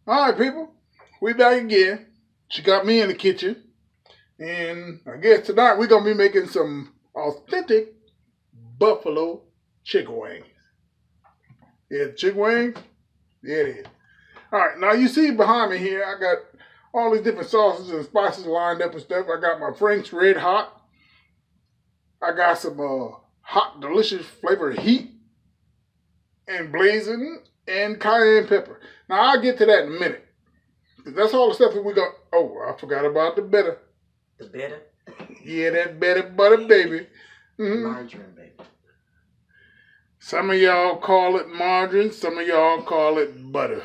Alright, people. We back again. She got me in the kitchen. And I guess tonight we're going to be making some authentic buffalo chicken wings. Yeah, chicken wings? Yeah, it is. Alright, now you see behind me here, I got all these different sauces and spices lined up and stuff. I got my Frank's Red Hot. I got some hot, delicious flavored heat and blazing and cayenne pepper. Now, I'll get to that in a minute. That's all the stuff that we got. Oh, I forgot about the butter. The butter? Yeah, that butter, baby. Margarine, baby. Some of y'all call it margarine. Some of y'all call it butter.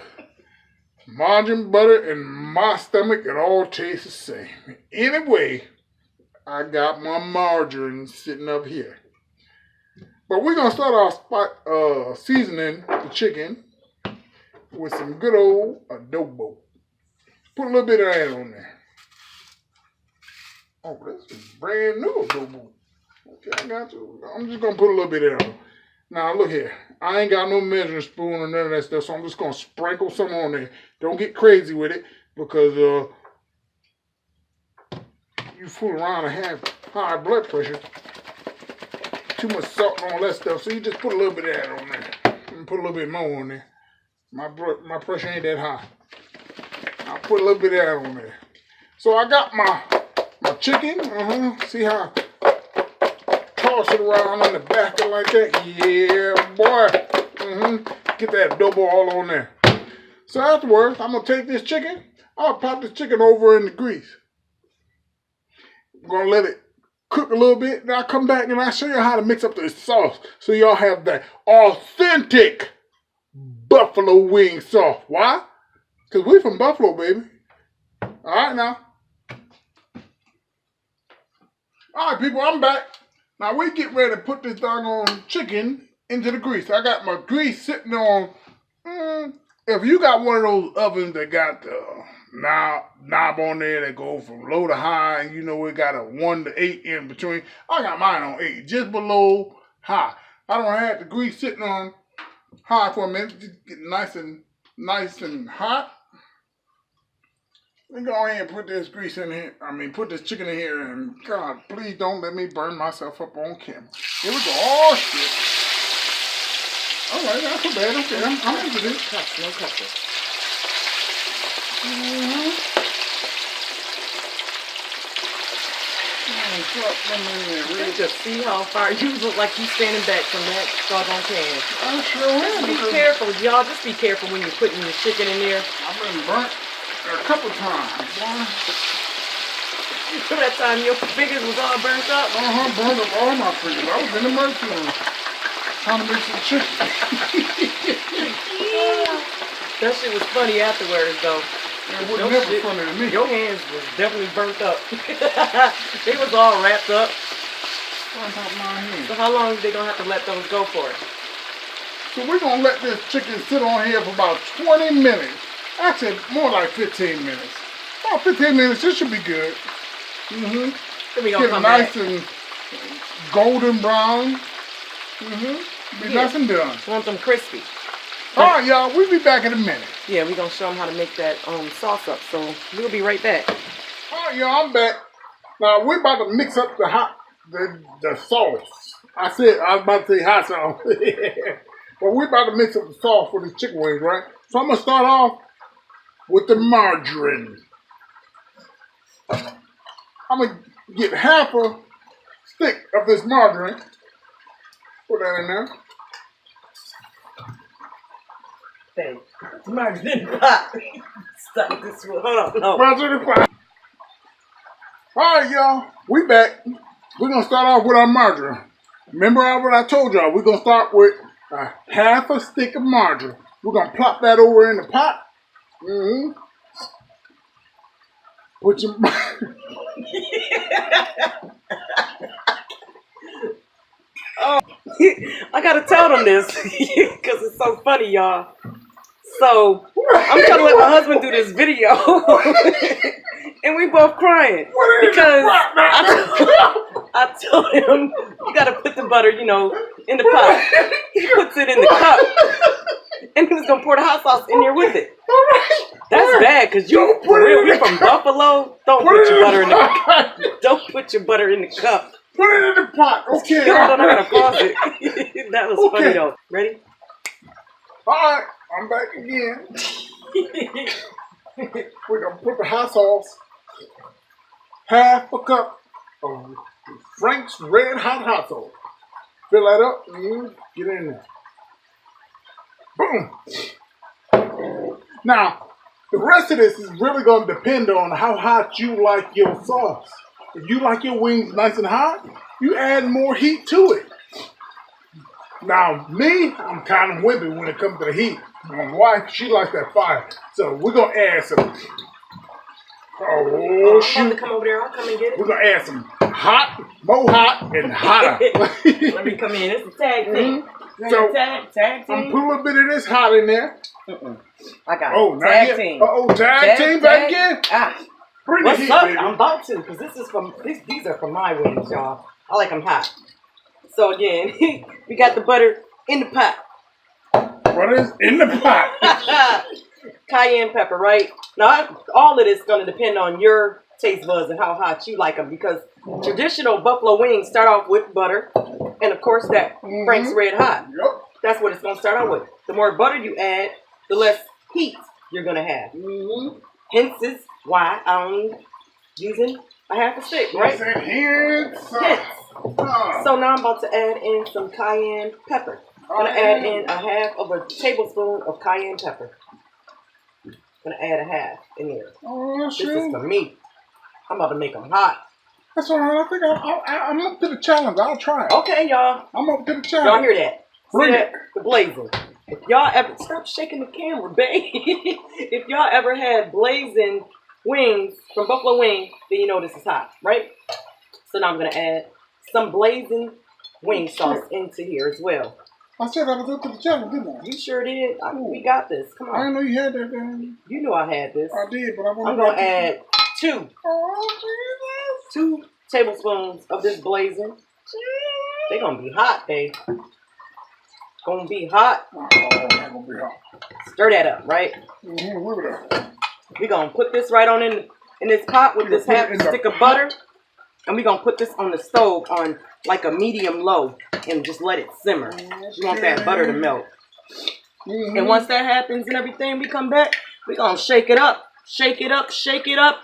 Margarine, butter, and my stomach, it all tastes the same. Anyway, I got my margarine sitting up here. But we're going to start off seasoning the chicken with some good old adobo. Put a little bit of that on there. Oh, this is brand new adobo. Okay, I got you. I'm just going to put a little bit of that on. Now, look here. I ain't got no measuring spoon or none of that stuff, so I'm just going to sprinkle some on there. Don't get crazy with it, because you fool around and have high blood pressure. Too much salt and all that stuff, so you just put a little bit of that on there. And put a little bit more on there. My pressure ain't that high. I'll put a little bit of that on there. So I got my chicken. See how I toss it around in the basket like that? Yeah, boy. Get that adobo all on there. So afterwards, I'm going to take this chicken. I'll pop this chicken over in the grease. I'm going to let it cook a little bit. Then I'll come back and I'll show you how to mix up the sauce. So y'all have that authentic buffalo wing sauce. Why? Because we from Buffalo, baby. Alright now. Alright, people, I'm back. Now we get ready to put this doggone chicken into the grease. I got my grease sitting on, if you got one of those ovens that got the knob on there that go from low to high, and you know it got a 1 to 8 in between. I got mine on 8, just below high. I don't have the grease sitting on high for a minute. Just get nice and hot. Let me go ahead and put this grease in here. Put this chicken in here, and God, please don't let me burn myself up on camera. Here we go. Oh, shit. All right, not so bad. Okay, I'm into this. Cuts, no cuts. You just see how far you look like you standing back from that doggone can. I sure am. Be careful, y'all. Just be careful when you're putting your chicken in there. I've been burnt a couple times, boy. That time your fingers was all burnt up? Burnt up all my fingers. I was in the mercy room trying to make some chicken. That shit was funny afterwards, though. It was never funny to me. Your hands was definitely burnt up. They was all wrapped up. So how long are they going to have to let those go for? So we're going to let this chicken sit on here for about 20 minutes. Actually, more like 15 minutes. About 15 minutes, this should be good. Then we gonna get it nice and golden brown. Be nice and done. Want them crispy. Alright, y'all, we'll be back in a minute. Yeah, we're going to show them how to make that sauce up. So we'll be right back. Alright, y'all, I'm back. Now, we're about to mix up the sauce. I was about to say hot sauce. But we're about to mix up the sauce for the chicken wings, right? So I'm going to start off with the margarine. I'm going to get half a stick of this margarine. Put that in there. Hey, margarine pot. Stop this one. Hold on. No. Margarine pot. Alright, y'all. We back. We're going to start off with our margarine. Remember what I told y'all? We're going to start with half a stick of margarine. We're going to plop that over in the pot. Put your... I gotta tell them this because it's so funny, y'all. So I'm trying to let my husband do this video, and we both crying because I told him you gotta put the butter, in the pot. He puts it in the cup, And he was gonna pour the hot sauce in there with it. All right. That's bad, because you we from Buffalo. Don't put your butter in the cup. Don't put your butter in the cup. Put it in the pot. Okay. You don't know how to pause it. That was funny though. Ready? Alright, I'm back again. We're gonna put the hot sauce, half a cup of Frank's Red Hot sauce. Fill that up and get in there. Boom. Now, the rest of this is really gonna depend on how hot you like your sauce. If you like your wings nice and hot, you add more heat to it. Now, me, I'm kind of wimpy when it comes to the heat. My wife, she likes that fire. So we're going to add some. Oh, shoot. To come over there. I'll come and get it. We're going to add some hot, more hot, and hotter. Let me come in. It's a tag team. So, tag team. I'm putting a little bit of this hot in there. I got tag team. Tag team back again? Bring What's the heat, up? baby. I'm about to, because these are from my wings, y'all. I like them hot. So again, we got the butter in the pot. What is in the pot? Cayenne pepper, right? Now, all of this is going to depend on your taste buds and how hot you like them, because traditional buffalo wings start off with butter and, of course, that Frank's Red Hot. Yep. That's what it's going to start out with. The more butter you add, the less heat you're going to have. Hence is why I'm using a half a stick, right? Hence. So now I'm about to add in some cayenne pepper. I'm going to add in a half of a tablespoon of cayenne pepper. I'm going to add a half in there. Oh, this is for me. I'm about to make them hot. That's all right. I think I'm up to the challenge. I'll try it. Okay, y'all. I'm up to the challenge. Y'all hear that? Bring it. The blazing. If y'all ever... Stop shaking the camera, babe. If y'all ever had blazing wings from Buffalo Wing, then you know this is hot, right? So now I'm going to add some blazing wing sauce into here as well. I said I was up to the challenge, didn't I? You sure did. We got this. Come on. I didn't know you had that. You knew I had this. I did, but I'm going to add two tablespoons of this blazing. They're going to be hot, babe. Going to be hot. Oh, they're going to be hot. Stir that up, right? We're going to put this right on in this pot with this half stick of butter. And we're going to put this on the stove on like a medium low and just let it simmer. You want that butter to melt. And once that happens and everything, we come back, we're going to shake it up. Shake it up, shake it up,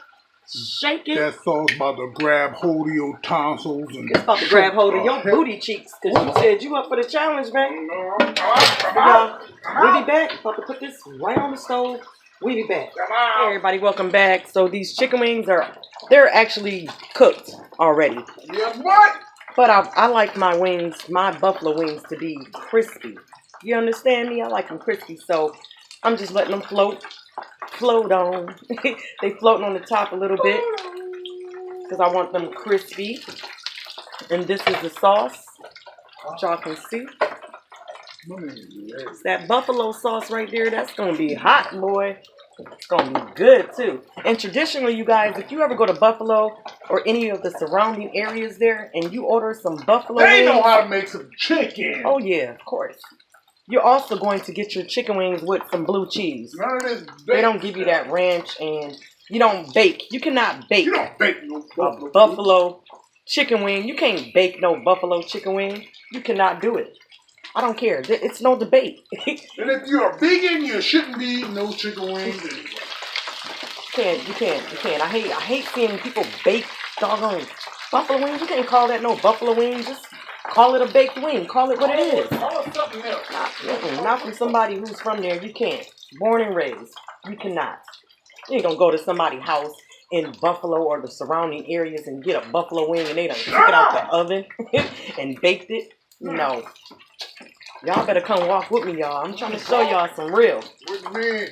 shake it. That sauce about to grab hold of your tonsils. And it's about to grab hold of your booty cheeks, because you said you up for the challenge, man. We'll be back. About to put this right on the stove. We'll be back. Hey everybody, welcome back. So these chicken wings they're actually cooked already. Yeah, what? But I like my wings, my buffalo wings, to be crispy. You understand me? I like them crispy, so I'm just letting them float on. They floating on the top a little bit because I want them crispy. And this is the sauce, which y'all can see. It's that buffalo sauce right there. That's going to be hot, boy. It's going to be good, too. And traditionally, you guys, if you ever go to Buffalo or any of the surrounding areas there and you order some buffalo wings. They know how to make some chicken. Oh, yeah, of course. You're also going to get your chicken wings with some blue cheese. None of this bake. They don't give you that ranch, and you don't bake. You cannot bake. You don't bake no buffalo chicken wing. You can't bake no buffalo chicken wing. You cannot do it. I don't care. It's no debate. And if you're a vegan, you shouldn't be eating no chicken wings. You can't. I hate seeing people bake doggone buffalo wings. You can't call that no buffalo wing. Just call it a baked wing. Call it what it is. Call it something else. Not from somebody who's from there. You can't. Born and raised. You cannot. You ain't gonna go to somebody's house in Buffalo or the surrounding areas and get a buffalo wing and they done took it out the oven and baked it. No. Y'all better come walk with me, y'all. I'm trying to show y'all some real. What you mean?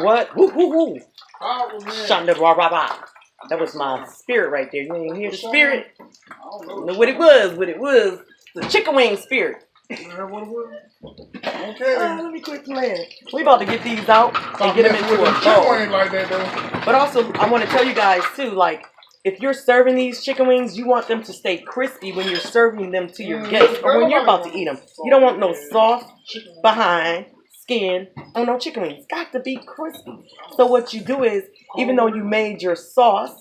What? Woo, woo, woo. Oh, that was my spirit right there. You didn't hear the spirit? I don't know what it was. The chicken wing spirit. Okay. Let me quit playing. We about to get these out and get them into a bowl. Like that, though. But also, I want to tell you guys, too, like, if you're serving these chicken wings, you want them to stay crispy when you're serving them to your guests or when you're about to eat them. You don't want no soft behind skin on no chicken wings. It's got to be crispy. So what you do is, even though you made your sauce,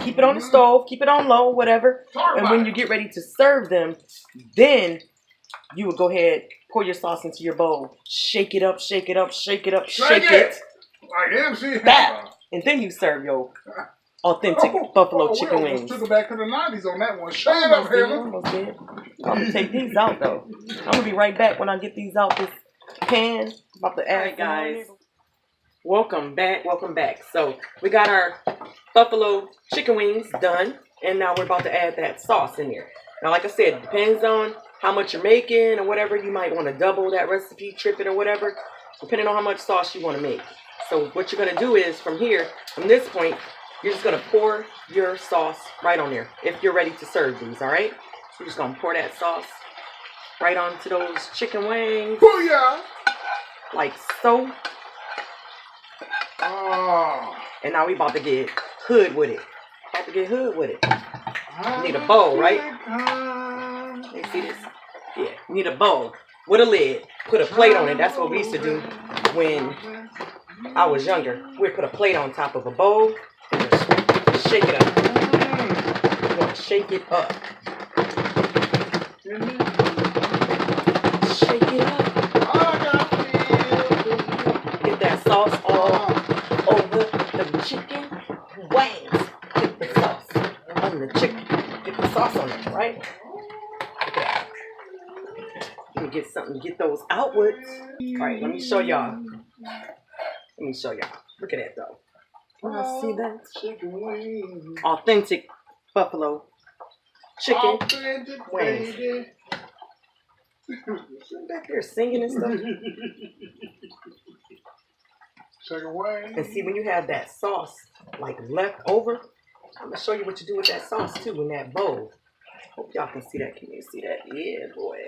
keep it on the stove, keep it on low, whatever. And when you get ready to serve them, then you would go ahead, pour your sauce into your bowl, shake it up, shake it up, shake it up, shake it. Like MC That, and then you serve your authentic buffalo chicken wings. Took it back to the 90s on that one. Shake it up, Almost did. I'm gonna take these out though. I'm gonna be right back when I get these out this pan. About to add. Alright, guys. Welcome back. Welcome back. So we got our buffalo chicken wings done, and now we're about to add that sauce in there. Now, like I said, it depends on how much you're making or whatever. You might want to double that recipe, trip it or whatever, depending on how much sauce you want to make. So what you're gonna do is from here, from this point, you're just gonna pour your sauce right on there if you're ready to serve these, all right? You're just gonna pour that sauce right onto those chicken wings. Booyah! Like so. Oh. And now we about to get hood with it. About to get hood with it. You need a bowl, right? You see this? Yeah, you need a bowl with a lid. Put a plate on it. That's what we used to do when I was younger. We'd put a plate on top of a bowl and just shake it up. You want to shake it up. Shake it up. Get that sauce all over the chicken wings. Get the sauce on the chicken. Get the sauce on it, right? Look at that. Let me get something to get those outwards. Alright, let me show y'all. Let me show y'all. Look at that though. Y'all see that? Chicken wings. Authentic buffalo chicken wings. You back there singing and stuff. Chicken wings. And see, when you have that sauce like left over, I'm gonna show you what you do with that sauce too in that bowl. Hope y'all can see that. Can you see that? Yeah, boy.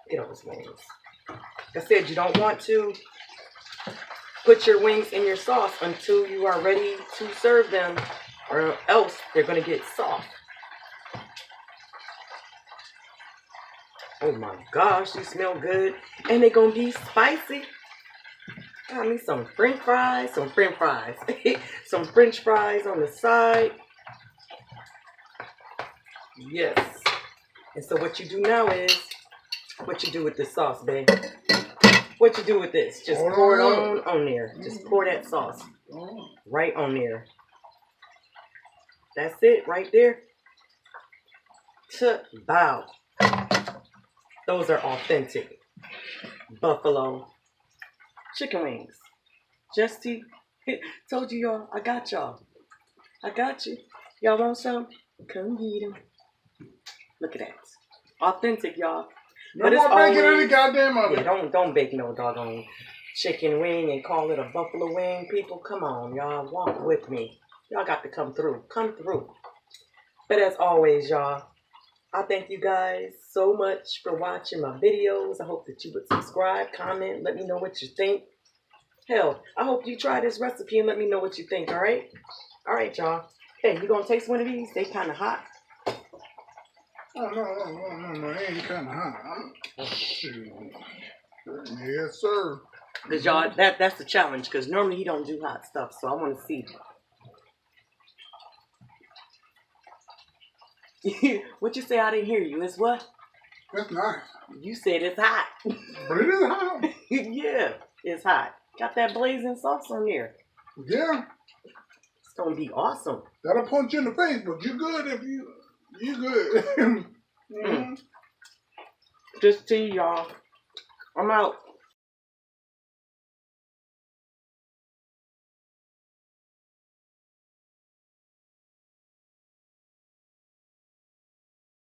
Get those wings. Like I said, you don't want to put your wings in your sauce until you are ready to serve them, or else they're gonna get soft. Oh my gosh, these smell good. And they're gonna be spicy. Got me some french fries, some french fries. Some french fries on the side. Yes. And so what you do now is, what you do with this sauce, babe? What you do with this? Just pour it on there. Just pour that sauce right on there. That's it right there. Bow. Those are authentic buffalo chicken wings. JustT. Told you y'all, I got y'all. I got you. Y'all want some? Come get them. Look at that. Authentic, y'all. No more bacon in the goddamn oven. Yeah, don't bake no doggone chicken wing and call it a buffalo wing. People, come on, y'all. Walk with me. Y'all got to come through. Come through. But as always, y'all, I thank you guys so much for watching my videos. I hope that you would subscribe, comment, let me know what you think. Hell, I hope you try this recipe and let me know what you think, all right? All right, y'all. Hey, you gonna taste one of these? They kind of hot. Oh, no, they ain't kind of hot. Shoot. Yes, sir. Because y'all, that's the challenge, because normally he don't do hot stuff, so I want to see. What you say? I didn't hear you. It's what? That's nice. You said it's hot. But it is hot. Yeah, it's hot. Got that blazing sauce on there. Yeah. It's going to be awesome. That'll punch you in the face, but you good if you good. JustT, y'all. I'm out.